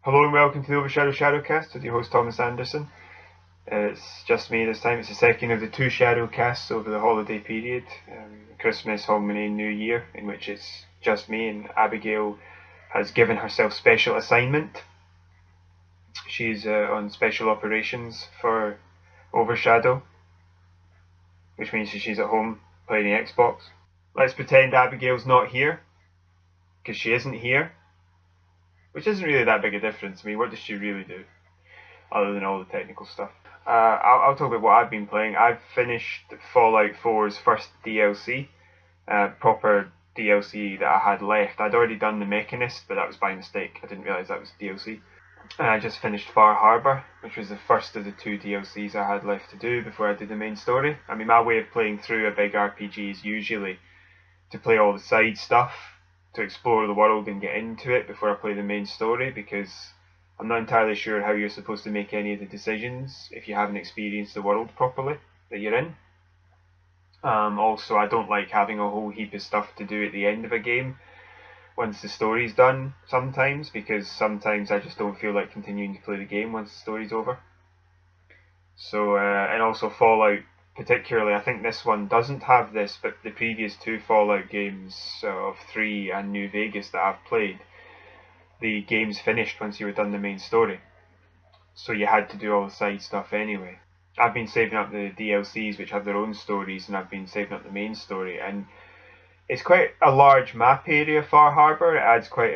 Hello and welcome to the OverShadow ShadowCast with your host Thomas Anderson. It's just me this time. It's the second of the two ShadowCasts over the holiday period, Christmas, Hogmanay, New Year, in which it's just me, and Abigail has given herself special assignment. She's on special operations for OverShadow, which means she's at home playing the Xbox. Let's pretend Abigail's not here, because she isn't here. Which isn't really that big a difference. I mean, what does she really do? Other than all the technical stuff. I'll talk about what I've been playing. I've finished Fallout 4's first DLC. Proper DLC that I had left. I'd already done The Mechanist, but that was by mistake. I didn't realise that was DLC. And I just finished Far Harbour, which was the first of the two DLCs I had left to do before I did the main story. I mean, my way of playing through a big RPG is usually to play all the side stuff, to explore the world and get into it before I play the main story, because I'm not entirely sure how you're supposed to make any of the decisions if you haven't experienced the world properly that you're in. Also, I don't like having a whole heap of stuff to do at the end of a game once the story's done sometimes, because sometimes I just don't feel like continuing to play the game once the story's over. So, and also Fallout particularly, I think this one doesn't have this, but the previous two Fallout games of 3 and New Vegas that I've played, the games finished once you were done the main story. So you had to do all the side stuff anyway. I've been saving up the DLCs which have their own stories, and I've been saving up the main story, and it's quite a large map area, Far Harbour. It adds quite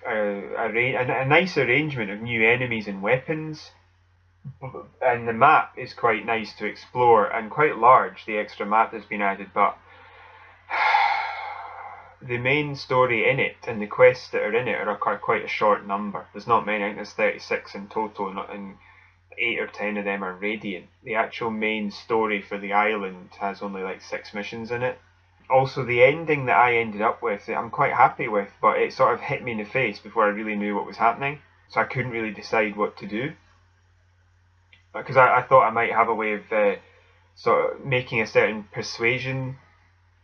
a nice arrangement of new enemies and weapons. And the map is quite nice to explore and quite large, the extra map that's been added, but the main story in it and the quests that are in it are quite a short number. There's not many. I think there's 36 in total, and 8 or 10 of them are Radiant. The actual main story for the island has only like 6 missions in it. Also, the ending that I ended up with, I'm quite happy with, but it sort of hit me in the face before I really knew what was happening, so I couldn't really decide what to do. Because I thought I might have a way of sort of making a certain persuasion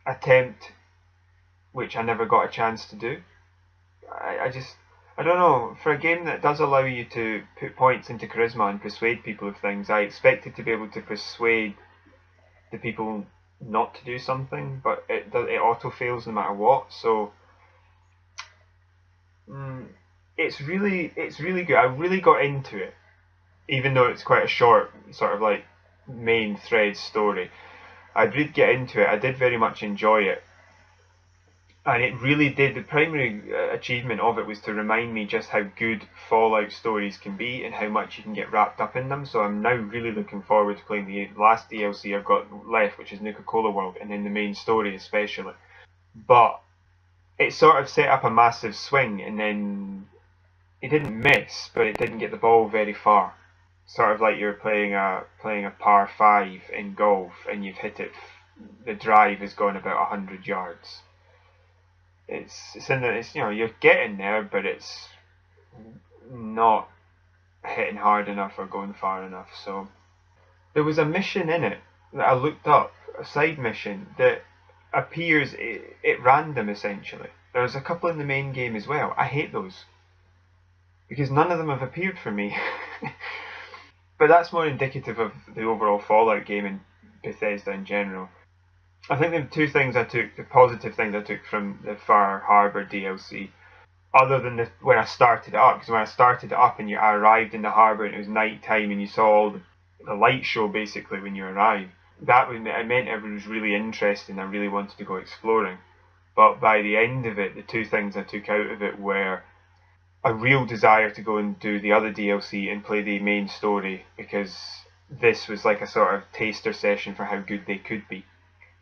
attempt, which I never got a chance to do. I don't know, for a game that does allow you to put points into charisma and persuade people of things, I expected to be able to persuade the people not to do something, but it auto fails no matter what. So it's really good. I really got into it. Even though it's quite a short, sort of like main thread story, I did get into it. I did very much enjoy it, and it really did. The primary achievement of it was to remind me just how good Fallout stories can be and how much you can get wrapped up in them. So I'm now really looking forward to playing the last DLC I've got left, which is Nuka-Cola World, and then the main story especially. But it sort of set up a massive swing, and then it didn't miss, but it didn't get the ball very far. Sort of like you're playing a par 5 in golf, and you've hit it. The drive has gone about 100 yards. It's you're getting there, but it's not hitting hard enough or going far enough. So there was a mission in it that I looked up, a side mission that appears at random essentially. There's a couple in the main game as well. I hate those because none of them have appeared for me. But that's more indicative of the overall Fallout game and Bethesda in general. I think the two things the positive things I took from the Far Harbour DLC, other than when I started it up, because when I started it up and I arrived in the harbour and it was night time and you saw all the light show basically when you arrived, it meant it was really interesting. I really wanted to go exploring. But by the end of it, the two things I took out of it were a real desire to go and do the other DLC and play the main story, because this was like a sort of taster session for how good they could be.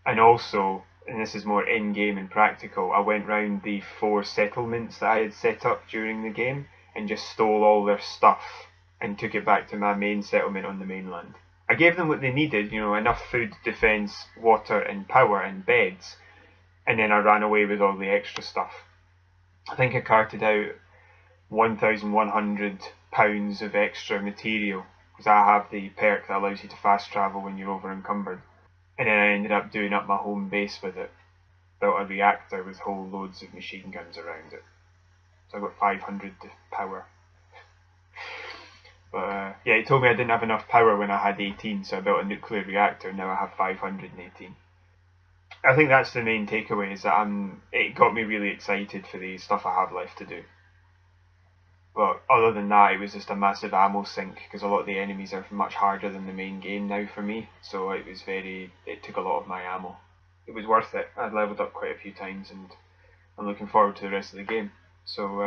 And also, and this is more in-game and practical, I went round the 4 settlements that I had set up during the game and just stole all their stuff and took it back to my main settlement on the mainland. I gave them what they needed, enough food, defence, water and power and beds, and then I ran away with all the extra stuff. I think I carted out £1,100 of extra material, because I have the perk that allows you to fast travel when you're over encumbered. And then I ended up doing up my home base with it. Built a reactor with whole loads of machine guns around it. So I got 500 power. But yeah, he told me I didn't have enough power when I had 18, so I built a nuclear reactor. Now I have 518. I think that's the main takeaway, is that it got me really excited for the stuff I have left to do. But other than that, it was just a massive ammo sink, because a lot of the enemies are much harder than the main game now for me, so it took a lot of my ammo. It was worth it. I'd leveled up quite a few times, and I'm looking forward to the rest of the game. So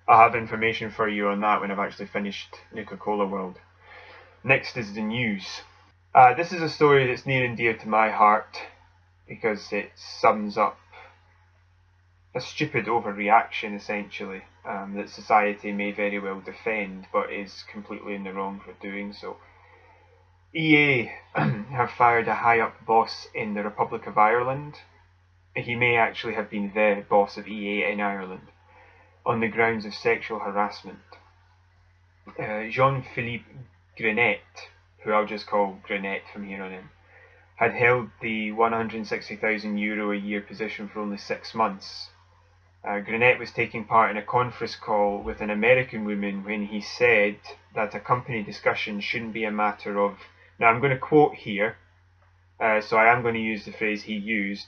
I'll have information for you on that when I've actually finished Nuka-Cola World. Next is the news. This is a story that's near and dear to my heart, because it sums up a stupid overreaction, essentially, that society may very well defend, but is completely in the wrong for doing so. EA have fired a high-up boss in the Republic of Ireland. He may actually have been the boss of EA in Ireland, on the grounds of sexual harassment. Jean-Philippe Grenet, who I'll just call Grenet from here on in, had held the €160,000 a year position for only 6 months. Grenet was taking part in a conference call with an American woman when he said that a company discussion shouldn't be a matter of... Now I'm going to quote here, so I am going to use the phrase he used.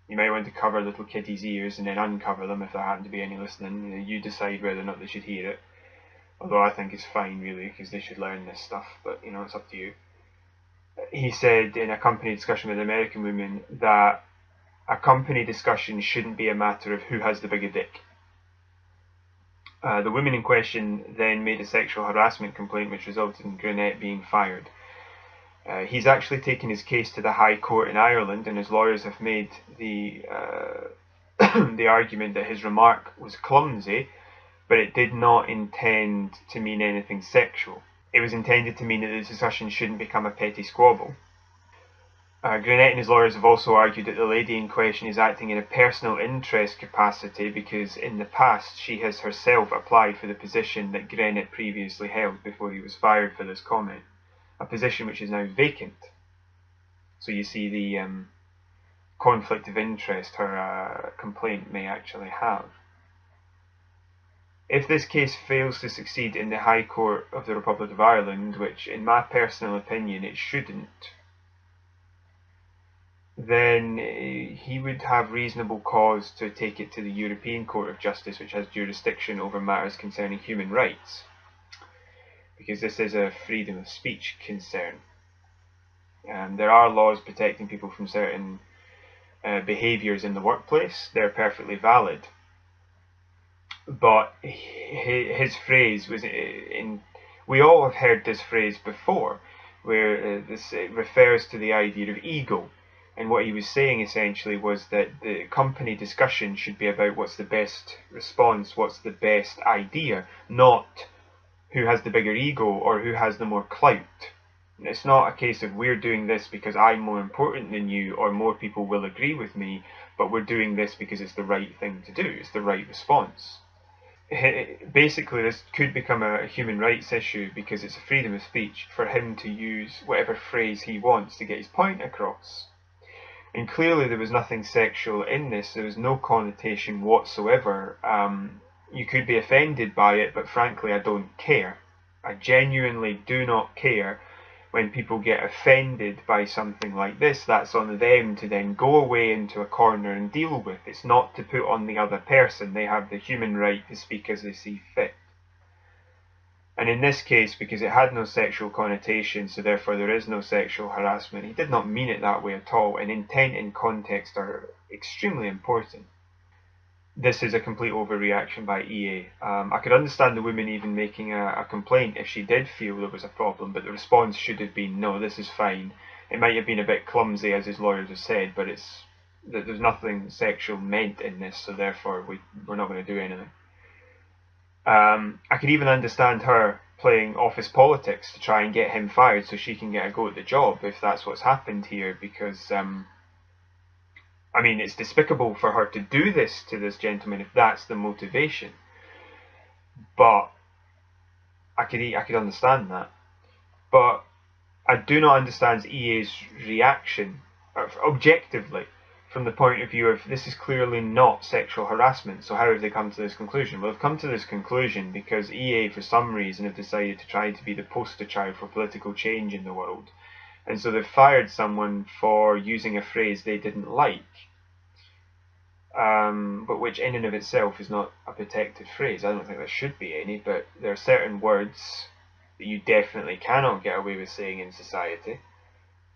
You might want to cover little kiddies' ears and then uncover them if there happen to be any listening. You decide whether or not they should hear it. Although I think it's fine, really, because they should learn this stuff, but it's up to you. He said in a company discussion with an American woman that a company discussion shouldn't be a matter of who has the bigger dick. The woman in question then made a sexual harassment complaint, which resulted in Grenet being fired. He's actually taken his case to the High Court in Ireland, and his lawyers have made the the argument that his remark was clumsy, but it did not intend to mean anything sexual. It was intended to mean that the discussion shouldn't become a petty squabble. Grenet and his lawyers have also argued that the lady in question is acting in a personal interest capacity because in the past she has herself applied for the position that Grenet previously held before he was fired for this comment, a position which is now vacant. So you see the conflict of interest her complaint may actually have. If this case fails to succeed in the High Court of the Republic of Ireland, which in my personal opinion it shouldn't, then he would have reasonable cause to take it to the European Court of Justice, which has jurisdiction over matters concerning human rights, because this is a freedom of speech concern. There are laws protecting people from certain behaviours in the workplace. They're perfectly valid. But his phrase was we all have heard this phrase before, where this refers to the idea of ego. And what he was saying essentially was that the company discussion should be about what's the best response, what's the best idea, not who has the bigger ego or who has the more clout. It's not a case of we're doing this because I'm more important than you or more people will agree with me, but we're doing this because it's the right thing to do, it's the right response. Basically, this could become a human rights issue because it's a freedom of speech for him to use whatever phrase he wants to get his point across. And clearly there was nothing sexual in this, there was no connotation whatsoever. You could be offended by it, but frankly I don't care. I genuinely do not care when people get offended by something like this. That's on them to then go away into a corner and deal with. It's not to put on the other person. They have the human right to speak as they see fit. And in this case, because it had no sexual connotation, so therefore there is no sexual harassment, he did not mean it that way at all, and intent and context are extremely important. This is a complete overreaction by EA. I could understand the woman even making a complaint if she did feel there was a problem, but the response should have been, no, this is fine. It might have been a bit clumsy, as his lawyers have said, but there's nothing sexual meant in this, so therefore we're not going to do anything. I could even understand her playing office politics to try and get him fired so she can get a go at the job, if that's what's happened here, because I mean, it's despicable for her to do this to this gentleman if that's the motivation. But I could understand that. But I do not understand EA's reaction, objectively, from the point of view of this is clearly not sexual harassment, so how have they come to this conclusion? Well, they've come to this conclusion because EA, for some reason, have decided to try to be the poster child for political change in the world. And so they've fired someone for using a phrase they didn't like, but which in and of itself is not a protected phrase. I don't think there should be any, but there are certain words that you definitely cannot get away with saying in society.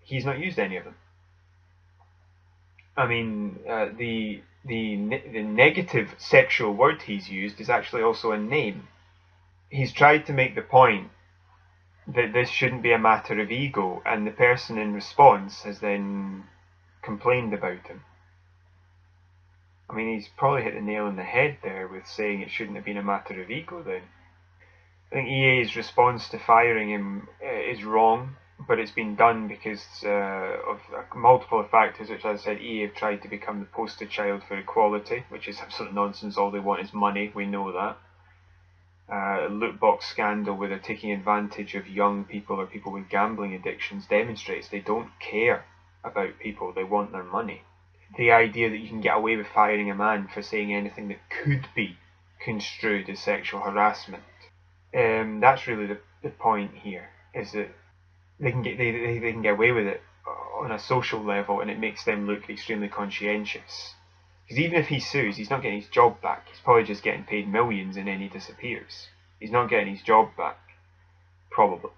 He's not used any of them. I mean, the negative sexual word he's used is actually also a name. He's tried to make the point that this shouldn't be a matter of ego, and the person in response has then complained about him. I mean, he's probably hit the nail on the head there with saying it shouldn't have been a matter of ego then. I think EA's response to firing him is wrong, but it's been done because of multiple factors, which, as I said, EA have tried to become the poster child for equality, which is absolute nonsense. All they want is money, we know that. Loot box scandal where they're taking advantage of young people or people with gambling addictions demonstrates they don't care about people, they want their money. The idea that you can get away with firing a man for saying anything that could be construed as sexual harassment, that's really the point here, is that they can get away with it on a social level, and it makes them look extremely conscientious. Because even if he sues, he's not getting his job back. He's probably just getting paid millions and then he disappears. He's not getting his job back. Probably.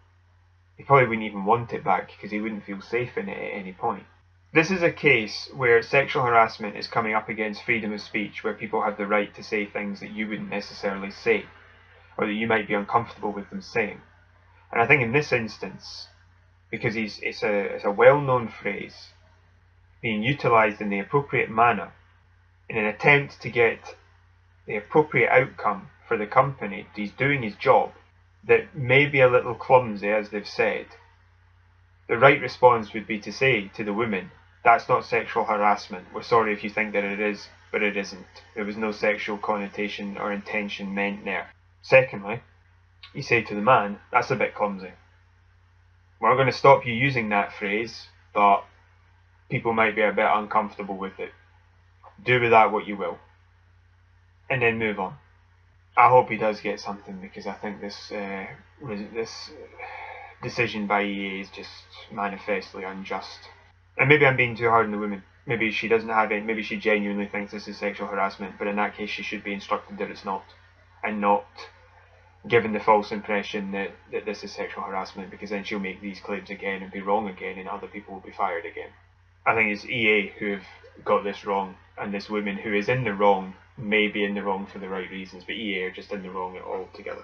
He probably wouldn't even want it back because he wouldn't feel safe in it at any point. This is a case where sexual harassment is coming up against freedom of speech, where people have the right to say things that you wouldn't necessarily say, or that you might be uncomfortable with them saying. And I think in this instance, because it's a well-known phrase being utilised in the appropriate manner in an attempt to get the appropriate outcome for the company, he's doing his job, that may be a little clumsy, as they've said. The right response would be to say to the women, that's not sexual harassment. We're sorry if you think that it is, but it isn't. There was no sexual connotation or intention meant there. Secondly, you say to the man, that's a bit clumsy. We're not going to stop you using that phrase, but people might be a bit uncomfortable with it. Do with that what you will. And then move on. I hope he does get something, because I think this decision by EA is just manifestly unjust. And maybe I'm being too hard on the woman. Maybe she doesn't have it. Maybe she genuinely thinks this is sexual harassment, but in that case she should be instructed that it's not, and not given the false impression that this is sexual harassment, because then she'll make these claims again and be wrong again, and other people will be fired again. I think it's EA who have got this wrong, and this woman who is in the wrong may be in the wrong for the right reasons, but EA are just in the wrong altogether.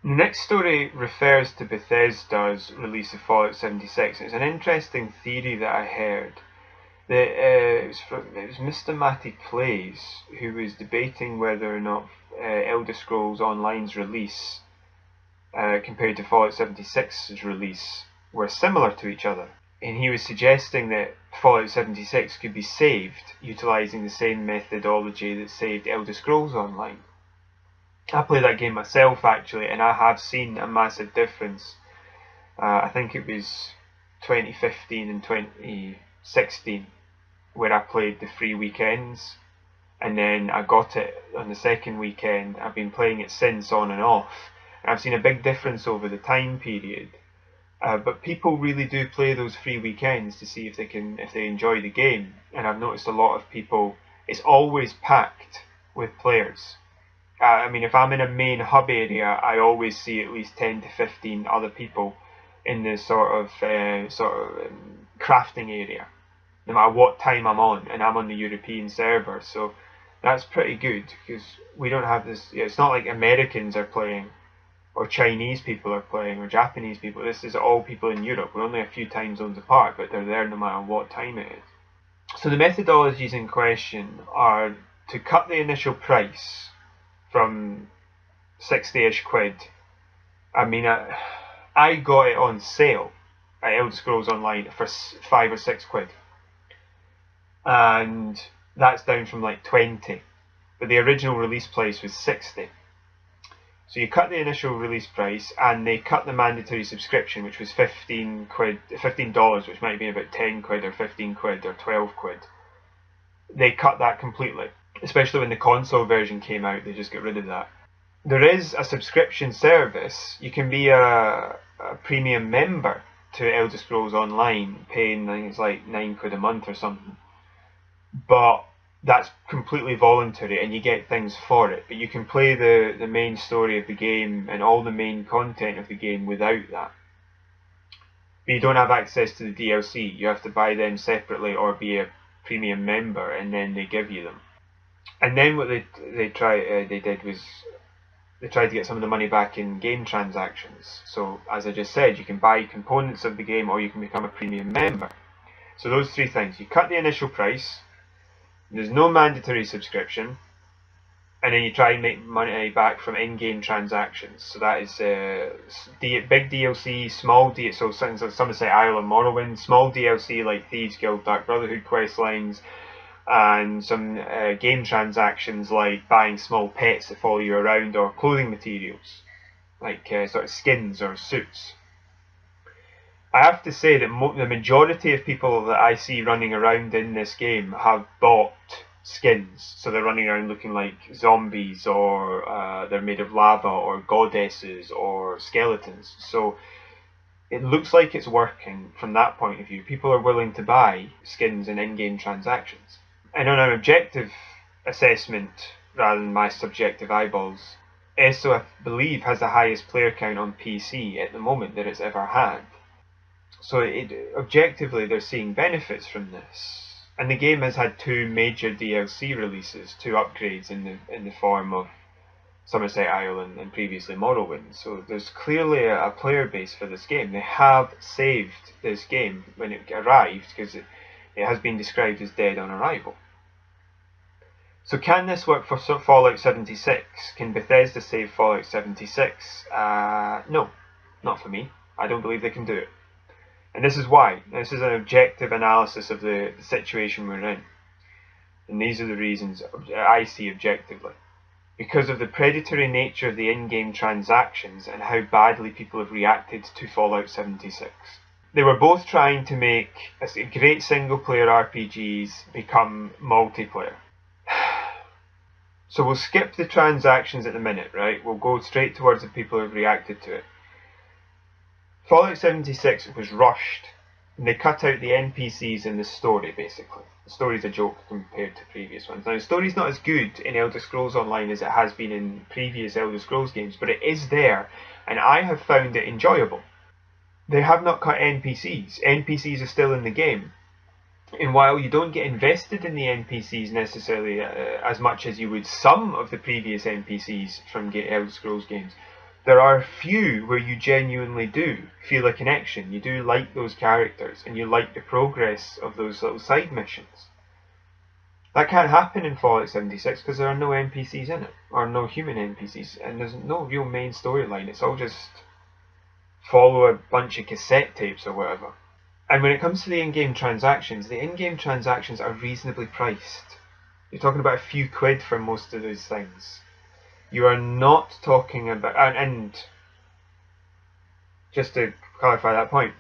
The next story refers to Bethesda's release of Fallout 76. It's an interesting theory that I heard. It was Mr. Matty Plays who was debating whether or not Elder Scrolls Online's release compared to Fallout 76's release were similar to each other. And he was suggesting that Fallout 76 could be saved utilising the same methodology that saved Elder Scrolls Online. I played that game myself actually, and I have seen a massive difference. I think it was 2015 and 2016 where I played the free weekends, and then I got it on the second weekend. I've been playing it since, on and off, and I've seen a big difference over the time period. But people really do play those free weekends to see if they enjoy the game, and I've noticed a lot of people. It's always packed with players. I mean, if I'm in a main hub area, I always see at least 10 to 15 other people in this sort of crafting area, no matter what time I'm on, and I'm on the European server, so that's pretty good, because we don't have this. It's not like Americans are playing, or Chinese people are playing, or Japanese people. This is all people in Europe. We're only a few time zones apart, but they're there no matter what time it is. So the methodologies in question are to cut the initial price from 60-ish quid. I mean, I got it on sale at Elder Scrolls Online for 5 or 6 quid, and that's down from like 20, but the original release price was 60. So you cut the initial release price, and they cut the mandatory subscription, which was $15, which might be about 10 quid or 15 quid or 12 quid. they cut that completely. Especially when the console version came out, they just got rid of that. There is a subscription service. You can be a premium member to Elder Scrolls Online, paying, I think it's like £9 a month or something. But that's completely voluntary and you get things for it. But you can play the main story of the game and all the main content of the game without that. But you don't have access to the DLC. You have to buy them separately or be a premium member, and then they give you them. And then what they did was they tried to get some of the money back in game transactions. So as I just said, you can buy components of the game or you can become a premium member. So those three things. You cut the initial price, there's no mandatory subscription, and then you try and make money back from in-game transactions. So that is big DLC, small DLC, so some say Isle of Morrowind, small DLC like Thieves Guild, Dark Brotherhood quest lines, and some game transactions like buying small pets that follow you around, or clothing materials like sort of skins or suits. I have to say that the majority of people that I see running around in this game have bought skins, so they're running around looking like zombies, or they're made of lava, or goddesses, or skeletons. So it looks like it's working from that point of view. People are willing to buy skins in in-game transactions. And on an objective assessment, rather than my subjective eyeballs, ESO, I believe, has the highest player count on PC at the moment that it's ever had. So objectively, they're seeing benefits from this. And the game has had 2 major DLC releases, 2 upgrades in the form of Somerset Isle and previously Morrowind. So there's clearly a player base for this game. They have saved this game when it arrived, because it has been described as dead on arrival. So can this work for Fallout 76? Can Bethesda save Fallout 76? No, not for me. I don't believe they can do it. And this is why. This is an objective analysis of the situation we're in. And these are the reasons I see objectively. Because of the predatory nature of the in-game transactions and how badly people have reacted to Fallout 76. They were both trying to make great single-player RPGs become multiplayer. So we'll skip the transactions at the minute, right? We'll go straight towards the people who have reacted to it. Fallout 76 was rushed, and they cut out the NPCs in the story, basically. The story's a joke compared to previous ones. Now, the story's not as good in Elder Scrolls Online as it has been in previous Elder Scrolls games, but it is there, and I have found it enjoyable. They have not cut NPCs. NPCs are still in the game. And while you don't get invested in the NPCs necessarily as much as you would some of the previous NPCs from Elder Scrolls games, there are a few where you genuinely do feel a connection. You do like those characters, and you like the progress of those little side missions. That can't happen in Fallout 76 because there are no NPCs in it, or no human NPCs, and there's no real main storyline. It's all just follow a bunch of cassette tapes or whatever. And when it comes to the in-game transactions, the in-game transactions are reasonably priced. You're talking about a few quid for most of those things. You are not talking about, and just to clarify that point,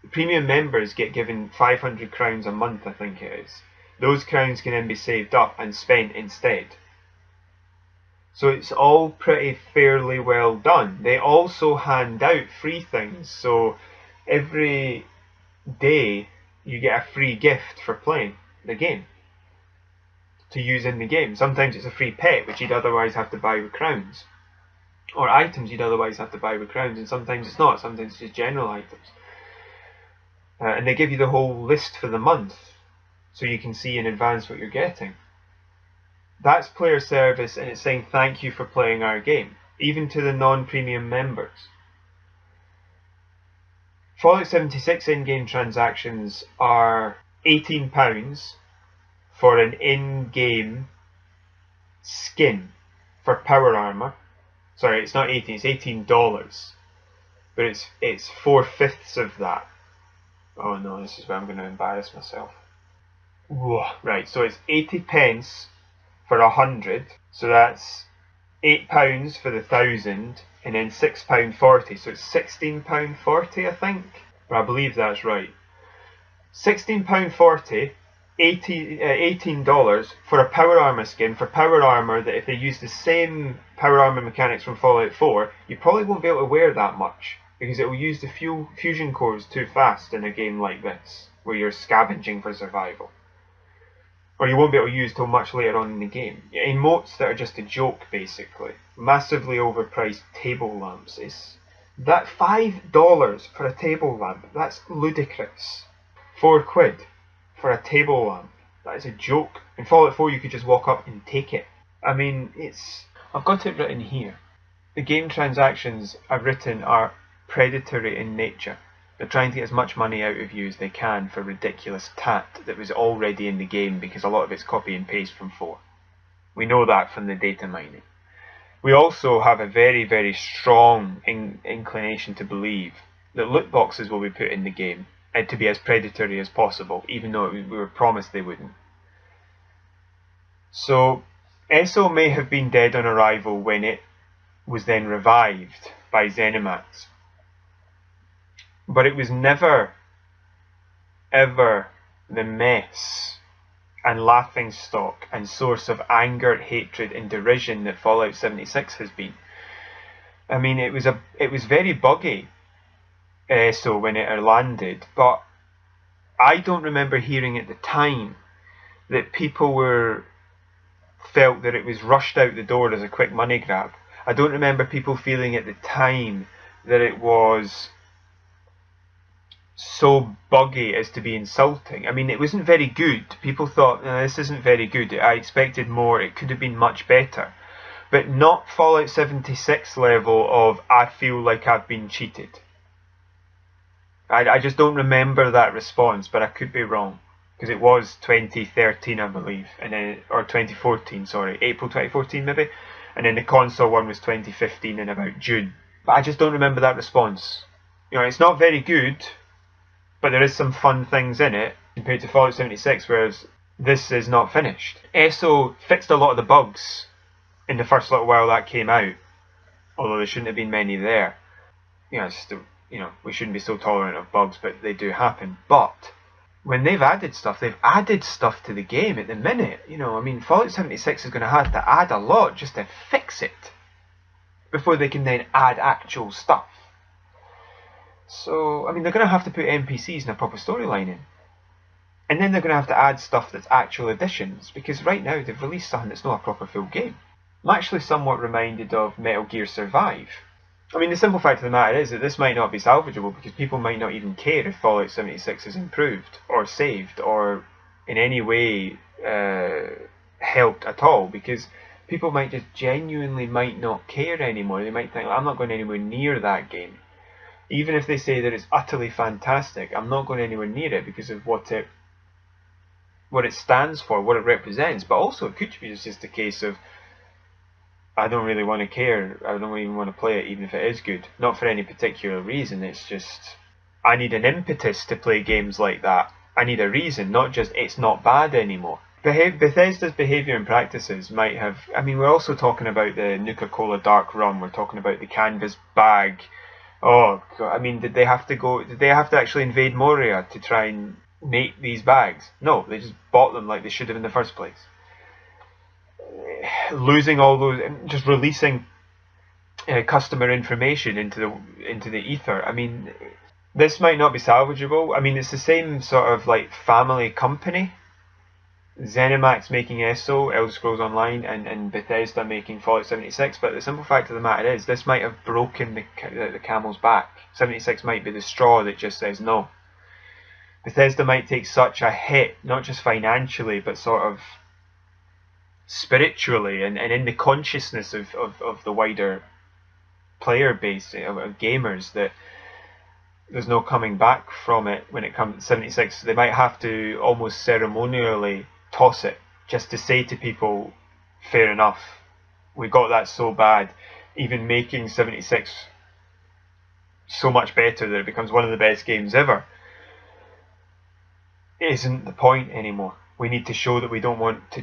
the premium members get given 500 crowns a month, I think it is. Those crowns can then be saved up and spent instead. So it's all pretty fairly well done. They also hand out free things, so every day you get a free gift for playing the game to use in the game. Sometimes it's a free pet which you'd otherwise have to buy with crowns, or items you'd otherwise have to buy with crowns, and sometimes it's not. Sometimes it's just general items. And they give you the whole list for the month so you can see in advance what you're getting. That's player service, and it's saying thank you for playing our game, even to the non-premium members. Fallout 76 in-game transactions are £18 for an in-game skin for power armor. Sorry, it's not 18, it's $18. But it's 4/5 of that. Oh no, this is where I'm going to embarrass myself. Whoa. Right, so it's 80 pence for 100. So that's £8 for the 1,000, and then £6.40. So it's £16.40, I think. But I believe that's right. £16.40 $18 for a power armor skin for power armor that if they use the same power armor mechanics from Fallout 4, you probably won't be able to wear that much because it will use the fusion cores too fast in a game like this where you're scavenging for survival. Or you won't be able to use till much later on in the game. Emotes that are just a joke, basically. Massively overpriced table lamps. That $5 for a table lamp, that's ludicrous. £4 for a table lamp, that is a joke. In Fallout 4 you could just walk up and take it. I mean, I've got it written here. The game transactions I've written are predatory in nature. They're trying to get as much money out of you as they can for ridiculous tat that was already in the game because a lot of it's copy and paste from 4. We know that from the data mining. We also have a very, very strong inclination to believe that loot boxes will be put in the game and to be as predatory as possible, even though we were promised they wouldn't. So, ESO may have been dead on arrival when it was then revived by ZeniMax. But it was never, ever the mess and laughingstock and source of anger, hatred and derision that Fallout 76 has been. I mean, it was very buggy, ESO, when it landed, but I don't remember hearing at the time that people felt that it was rushed out the door as a quick money grab. I don't remember people feeling at the time that it was so buggy as to be insulting. I mean, it wasn't very good. People thought, no, this isn't very good. I expected more. It could have been much better. But not Fallout 76 level of, I feel like I've been cheated. I just don't remember that response, but I could be wrong. Because it was 2013, I believe, and then, or 2014, sorry, April 2014 maybe. And then the console one was 2015 in about June. But I just don't remember that response. You know, it's not very good, but there is some fun things in it compared to Fallout 76, whereas this is not finished. ESO fixed a lot of the bugs in the first little while that came out, although there shouldn't have been many there. You know, we shouldn't be so tolerant of bugs, but they do happen. But when they've added stuff to the game at the minute. You know, I mean, Fallout 76 is going to have to add a lot just to fix it before they can then add actual stuff. So, I mean, they're going to have to put NPCs in a proper storyline in. And then they're going to have to add stuff that's actual additions, because right now they've released something that's not a proper full game. I'm actually somewhat reminded of Metal Gear Survive. I mean, the simple fact of the matter is that this might not be salvageable because people might not even care if Fallout 76 is improved or saved or in any way helped at all, because people might just genuinely might not care anymore. They might think, I'm not going anywhere near that game. Even if they say that it's utterly fantastic, I'm not going anywhere near it because of what it stands for, what it represents. But also it could be just a case of, I don't really want to care, I don't even want to play it even if it is good. Not for any particular reason, it's just, I need an impetus to play games like that. I need a reason, not just it's not bad anymore. Bethesda's behaviour and practices might have, I mean, we're also talking about the Nuka-Cola Dark Rum, we're talking about the canvas bag. Oh God, I mean, did they have to actually invade Moria to try and make these bags? No, they just bought them like they should have in the first place. Losing all those, just releasing customer information into the ether. I mean, this might not be salvageable. I mean, it's the same sort of like family company. ZeniMax making ESO, Elder Scrolls Online, and Bethesda making Fallout 76, but the simple fact of the matter is, this might have broken the camel's back. 76 might be the straw that just says no. Bethesda might take such a hit, not just financially, but sort of spiritually, and in the consciousness of the wider player base, of gamers, that there's no coming back from it when it comes to 76. They might have to almost ceremonially toss it, just to say to people, fair enough, we got that so bad. Even making 76 so much better that it becomes one of the best games ever isn't the point anymore. We need to show that we don't want to...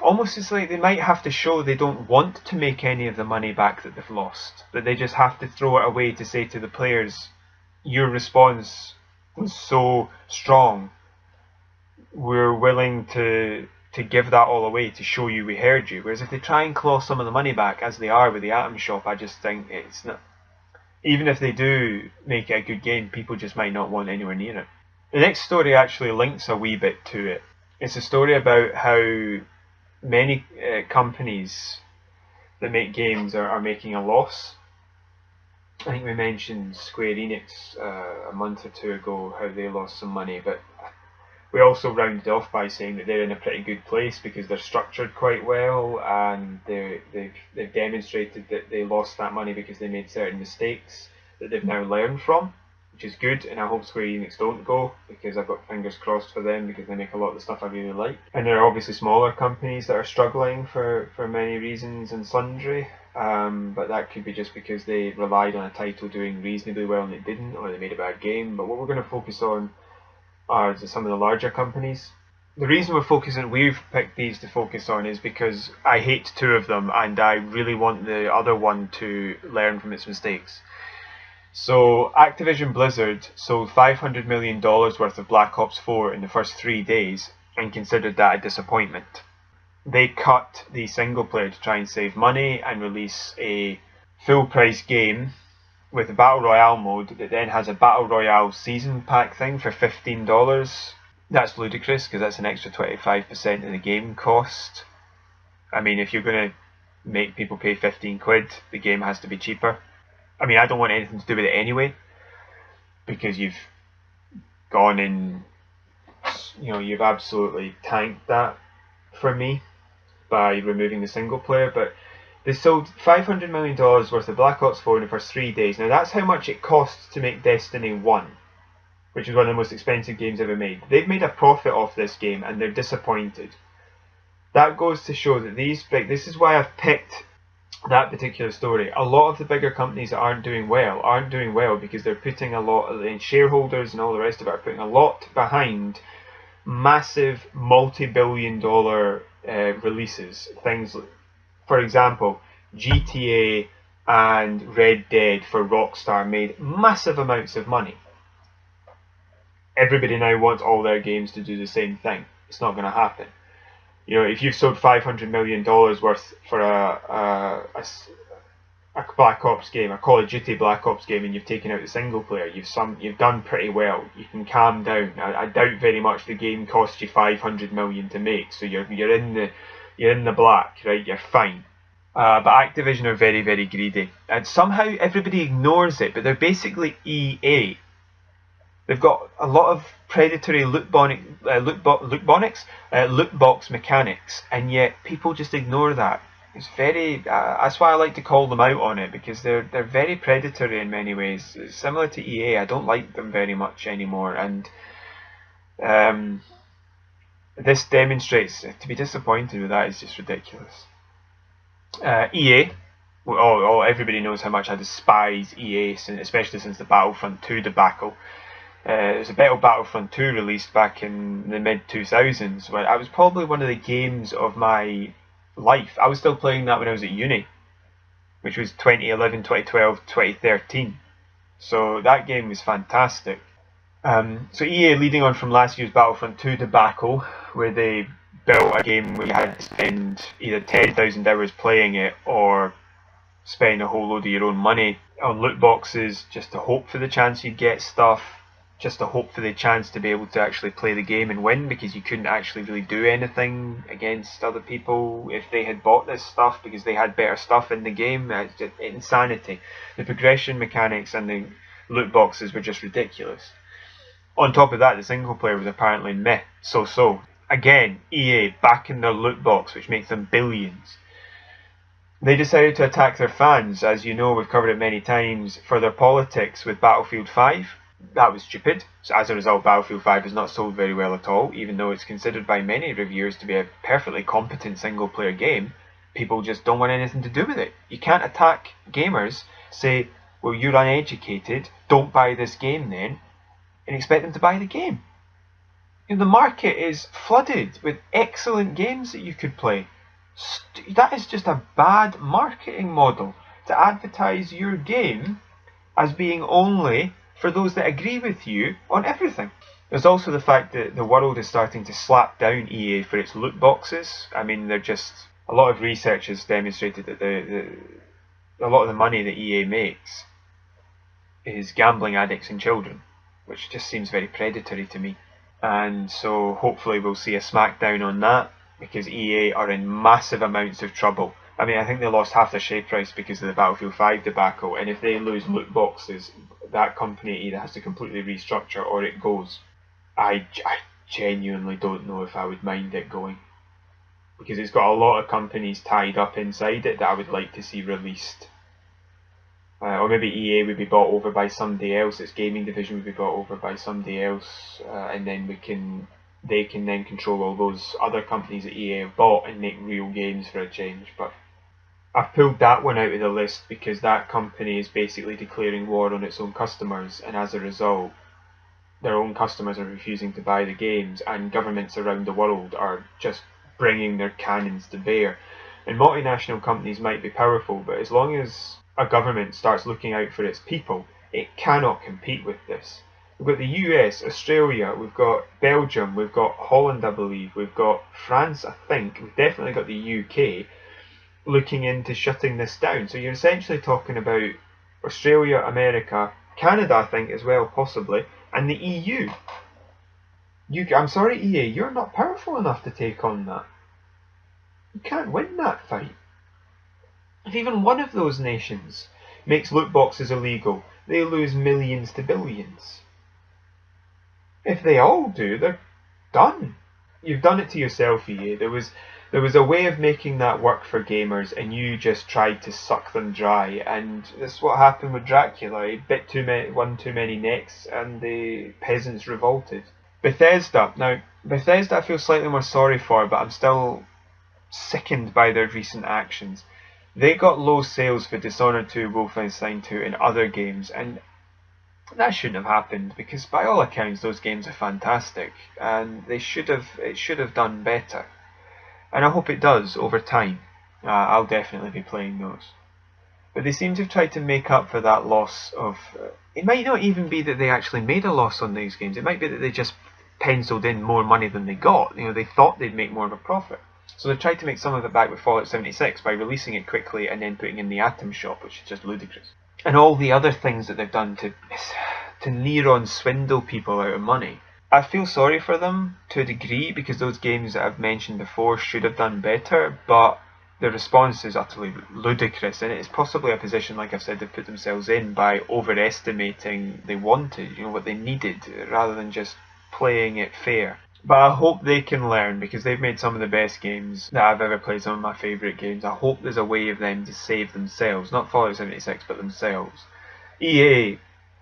Almost it's like they might have to show they don't want to make any of the money back that they've lost. That they just have to throw it away to say to the players, your response was so strong we're willing to give that all away to show you we heard you. Whereas if they try and claw some of the money back, as they are with the Atom Shop, I just think it's not. Even if they do make it a good game, people just might not want anywhere near it. The next story actually links a wee bit to it. It's a story about how many companies that make games are making a loss. I think we mentioned Square Enix a month or two ago, how they lost some money, but we also rounded off by saying that they're in a pretty good place because they're structured quite well, and they've demonstrated that they lost that money because they made certain mistakes that they've now learned from, which is good. And I hope Square Enix don't go, because I've got fingers crossed for them, because they make a lot of the stuff I really like. And there are obviously smaller companies that are struggling for many reasons and sundry, but that could be just because they relied on a title doing reasonably well and it didn't, or they made a bad game. But what we're going to focus on are some of the larger companies. The reason we've picked these to focus on is because I hate two of them and I really want the other one to learn from its mistakes. So Activision Blizzard sold $500 million worth of Black Ops 4 in the first 3 days and considered that a disappointment. They cut the single player to try and save money and release a full price game with a Battle Royale mode that then has a Battle Royale season pack thing for $15. That's ludicrous, because that's an extra 25% of the game cost. I mean, if you're going to make people pay 15 quid, the game has to be cheaper. I mean, I don't want anything to do with it anyway, because you've gone and, you've absolutely tanked that for me by removing the single player. But they sold $500 million worth of Black Ops 4 in the first 3 days. Now that's how much it costs to make Destiny 1, which is one of the most expensive games ever made. They've made a profit off this game and they're disappointed. That goes to show that this is why I've picked that particular story. A lot of the bigger companies that aren't doing well because they're putting a lot of the shareholders and all the rest of it are putting a lot behind massive multi-billion-dollar releases. Things like, for example, GTA and Red Dead for Rockstar made massive amounts of money. Everybody now wants all their games to do the same thing. It's not going to happen. If you've sold $500 million worth for a Black Ops game, a Call of Duty Black Ops game, and you've taken out the single player, you've done pretty well. You can calm down. I doubt very much the game cost you $500 million to make, so you're in the black, right? You're fine. But Activision are very, very greedy, and somehow everybody ignores it. But they're basically EA. They've got a lot of predatory loot box mechanics, and yet people just ignore that. It's very. That's why I like to call them out on it, because they're very predatory in many ways. Similar to EA, I don't like them very much anymore, and this demonstrates to be disappointed with that is just ridiculous. EA, everybody knows how much I despise EA, especially since the Battlefront 2 debacle. There's a bit of Battlefront 2 released back in the mid-2000s, where I was probably one of the games of my life. I was still playing that when I was at uni, which was 2011, 2012, 2013. So that game was fantastic. So EA, leading on from last year's Battlefront 2 debacle, where they built a game where you had to spend either 10,000 hours playing it or spend a whole load of your own money on loot boxes just to hope for the chance you'd get stuff, just to hope for the chance to be able to actually play the game and win, because you couldn't actually really do anything against other people if they had bought this stuff because they had better stuff in the game. It's just insanity. The progression mechanics and the loot boxes were just ridiculous. On top of that, the single player was apparently meh, so. Again, EA back in their loot box, which makes them billions. They decided to attack their fans, as you know, we've covered it many times, for their politics with Battlefield 5. That was stupid. So as a result, Battlefield 5 has not sold very well at all, even though it's considered by many reviewers to be a perfectly competent single player game. People just don't want anything to do with it. You can't attack gamers, say, well, you're uneducated, don't buy this game then, and expect them to buy the game. The market is flooded with excellent games that you could play. That is just a bad marketing model, to advertise your game as being only for those that agree with you on everything. There's also the fact that the world is starting to slap down EA for its loot boxes. I mean, they're just, a lot of research has demonstrated that a lot of the money that EA makes is gambling addicts and children, which just seems very predatory to me. And so hopefully we'll see a smackdown on that, because EA are in massive amounts of trouble. I mean, I think they lost half their share price because of the Battlefield 5 debacle, and if they lose loot boxes, that company either has to completely restructure or it goes. I genuinely don't know if I would mind it going, because it's got a lot of companies tied up inside it that I would like to see released. Or maybe EA would be bought over by somebody else, its gaming division would be bought over by somebody else, and then they can then control all those other companies that EA have bought and make real games for a change. But I've pulled that one out of the list because that company is basically declaring war on its own customers, and as a result their own customers are refusing to buy the games, and governments around the world are just bringing their cannons to bear. And multinational companies might be powerful, but as long as a government starts looking out for its people, it cannot compete with this. We've got the US, Australia, we've got Belgium, we've got Holland, I believe, we've got France, I think, we've definitely got the UK looking into shutting this down. So you're essentially talking about Australia, America, Canada, I think, as well, possibly, and the EU. I'm sorry, EA, you're not powerful enough to take on that. You can't win that fight. If even one of those nations makes loot boxes illegal, they lose millions to billions. If they all do, they're done. You've done it to yourself, EA. There was a way of making that work for gamers, and you just tried to suck them dry. And this is what happened with Dracula. He bit one too many necks, and the peasants revolted. Bethesda. Now, Bethesda I feel slightly more sorry for, but I'm still sickened by their recent actions. They got low sales for Dishonored 2, Wolfenstein 2 and other games, and that shouldn't have happened, because by all accounts those games are fantastic, and it should have done better. And I hope it does over time. I'll definitely be playing those. But they seem to have tried to make up for that loss of... it might not even be that they actually made a loss on these games. It might be that they just penciled in more money than they got. You know, they thought they'd make more of a profit. So they tried to make some of it back with Fallout 76 by releasing it quickly and then putting in the Atom Shop, which is just ludicrous. And all the other things that they've done to near on swindle people out of money. I feel sorry for them to a degree, because those games that I've mentioned before should have done better, but the response is utterly ludicrous, and it's possibly a position, like I've said, they've put themselves in by overestimating they wanted, you know, what they needed, rather than just playing it fair. But I hope they can learn, because they've made some of the best games that I've ever played, some of my favourite games. I hope there's a way of them to save themselves, not Fallout 76, but themselves. EA,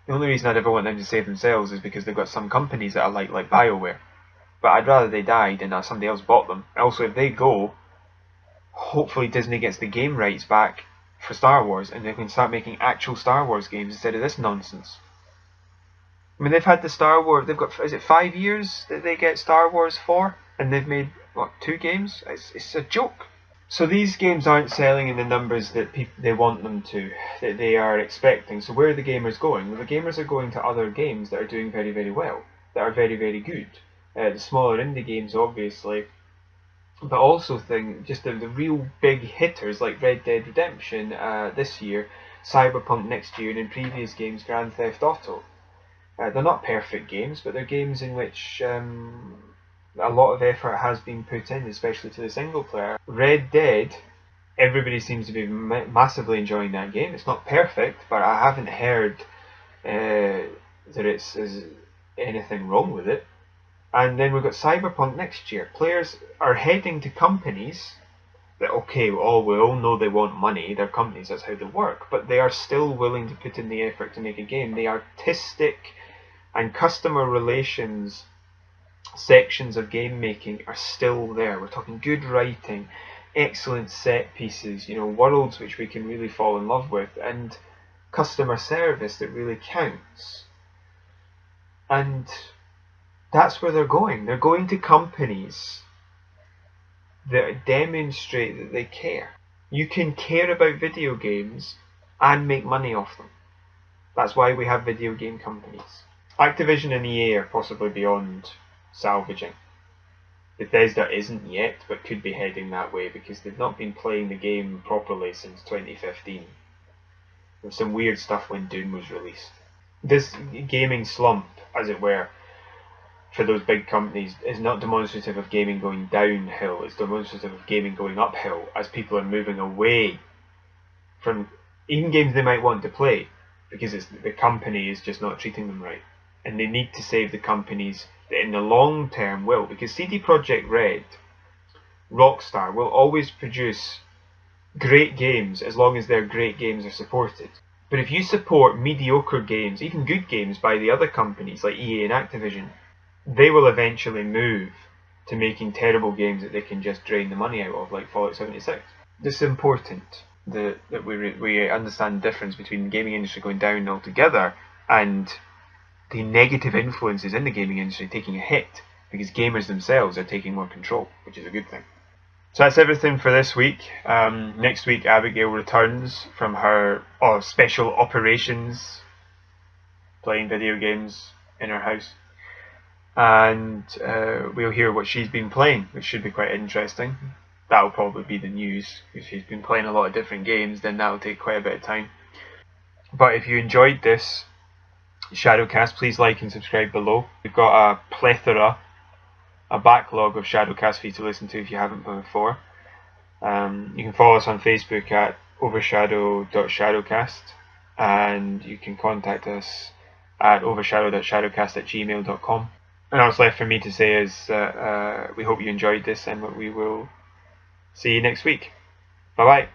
the only reason I'd ever want them to save themselves is because they've got some companies that I like BioWare. But I'd rather they died and that somebody else bought them. Also, if they go, hopefully Disney gets the game rights back for Star Wars, and they can start making actual Star Wars games instead of this nonsense. I mean, they've had the Star Wars, they've got, is it 5 years that they get Star Wars for? And they've made, what, 2 games? It's a joke. So these games aren't selling in the numbers that they want them to, that they are expecting. So where are the gamers going? Well, the gamers are going to other games that are doing very, very well, that are very, very good. The smaller indie games, obviously, but also just the real big hitters like Red Dead Redemption this year, Cyberpunk next year, and in previous games, Grand Theft Auto. They're not perfect games, but they're games in which a lot of effort has been put in, especially to the single player. Red Dead, everybody seems to be massively enjoying that game. It's not perfect, but I haven't heard that there's anything wrong with it. And then we've got Cyberpunk next year. Players are heading to companies that, okay, we all know they want money, they're companies, that's how they work, but they are still willing to put in the effort to make a game. The artistic and customer relations sections of game making are still there. We're talking good writing, excellent set pieces, you know, worlds which we can really fall in love with, and customer service that really counts. And that's where they're going. They're going to companies that demonstrate that they care. You can care about video games and make money off them. That's why we have video game companies. Activision and EA are possibly beyond salvaging. Bethesda isn't yet, but could be heading that way because they've not been playing the game properly since 2015. There's some weird stuff when Doom was released. This gaming slump, as it were, for those big companies is not demonstrative of gaming going downhill, it's demonstrative of gaming going uphill as people are moving away from even games they might want to play because the company is just not treating them right. And they need to save the companies that in the long term will, because CD Projekt Red, Rockstar, will always produce great games as long as their great games are supported. But if you support mediocre games, even good games by the other companies like EA and Activision, they will eventually move to making terrible games that they can just drain the money out of, like Fallout 76. This is important that we understand the difference between the gaming industry going down altogether and the negative influences in the gaming industry taking a hit because gamers themselves are taking more control, which is a good thing. So that's everything for this week. Next week Abigail returns from her special operations playing video games in her house. And we'll hear what she's been playing, which should be quite interesting. That'll probably be the news. If she's been playing a lot of different games, then that'll take quite a bit of time. But if you enjoyed this ShadowCast, please like and subscribe below. We've got a plethora, a backlog of ShadowCast for you to listen to if you haven't before. You can follow us on Facebook at OverShadow.ShadowCast, and you can contact us at overshadow.shadowcast@gmail.com. And all that's left for me to say is we hope you enjoyed this, and we will see you next week. Bye bye.